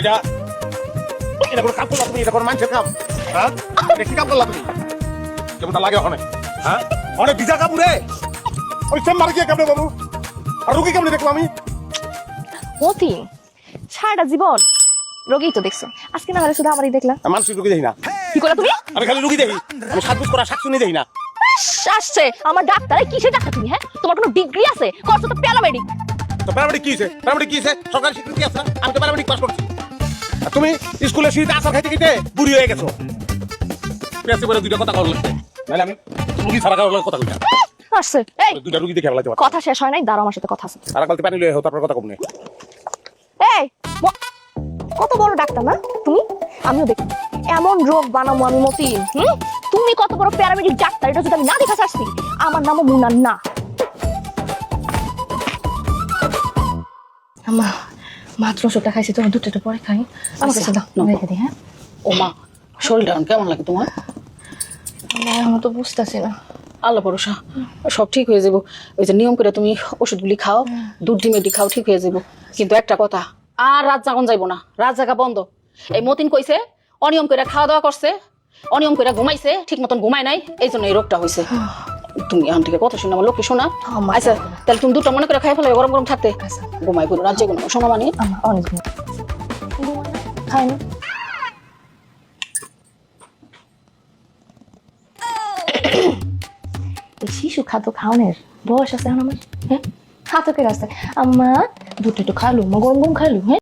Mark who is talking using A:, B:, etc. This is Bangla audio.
A: এটা এটা কোনো কাম করলা তুমি? এটা কোনো মানুষের কাম? হ্যাঁ, এটা কি কাম করলা তুমি? কেমনটা লাগে ওখানে? হ্যাঁ, অনেক ভিজা কাপড়ে ওই চেম্বারে গিয়ে কেমনে বাবু আর রুগী কেমনে দেখবো আমি?
B: মতি সারাটা জীবন রোগী তো দেখছো, আজকে না হলে শুধু আমারই দেখলাম।
A: মানসিক রুগী দেখি না।
B: কি করলা তুমি?
A: আমি খালি রুগী দেখি, আমি সাজগুজ করা শাকসুনি দেখি না।
B: আসছে আমার ডাক্তার, কিসের ডাক্তার তুমি? হ্যাঁ, তোমার কোনো ডিগ্রি আছে? করছো তো প্যারামেডিক।
A: তো প্যারামেডিক কি হয়েছে? প্যারামেডিক কি হয়েছে? সরকারি স্বীকৃতি আছে না? আমি তো প্যারামেডিক পাস করছি। আর তুমি স্কুলে সিঁড়িতে আসার খাইতে খাইতে বুড়ি হয়ে গেছো। পেঁচে করে দুইটা কথা কওয়ার লাগবে, নাহলে আমি রুগী ছাড়া কারোর কথা কই না।
B: আসছে এই
A: দুইটা রুগী দেখে ফেলাইতে পারো।
B: কথা শেষ হয় নাই, দাঁড়াও আমার সাথে কথা আছে।
A: আর কালকে পানি লয়ে হো, তারপর কথা কম নেই।
B: এই কত বড় ডাক্তার না তুমি? আমিও দেখি এমন রোগ বানাবো আমি মতি। তুমি কত বড় প্যারামেডিক ডাক্তার, এটা যদি আমি না দেখা চাচ্ছি। আমার নামও মুন্না না। আমা মাত্র ওষুধটা খাইছি, তোমার দুটো একটু পরে খাই। আমার কাছে দাও, রেখে দিই। হ্যাঁ
C: ও মা, শরীরটা এখন কেমন লাগে তোমার?
B: আমি তো বুঝতেছি না।
C: আল্লাহ ভরসা, সব ঠিক হয়ে যাবো। ওই যে নিয়ম করে তুমি ওষুধগুলি খাও, দুধ ডিমেডি খাও, ঠিক হয়ে যাবো। কিন্তু একটা কথা, আর রাত জাগন যাইবো না, রাত জাগা বন্ধ। এই মতিন কইছে অনিয়ম করে খাওয়া দাওয়া করছে, অনিয়ম করে ঘুমাইছে, ঠিক মতন ঘুমায় নাই, এই জন্য এই রোগটা হয়েছে। তুমি এখন থেকে কথা শুনে আমার লোকে শোনা। আচ্ছা তাহলে তুমি দুটো মনে করে খাই ফেলো, গরম গরম থাকতে। ঘুমাই করো, রাত জেগুন শোনা মানে
B: অনেক খাই না। এই শিশু খাদ্য খাওয়ানোর বয়স আছে এখন আমার? হ্যাঁ, খাতকের রাস্তায় আম্মা দুটো একটু খালু, মা গরম গরম খালু। হ্যাঁ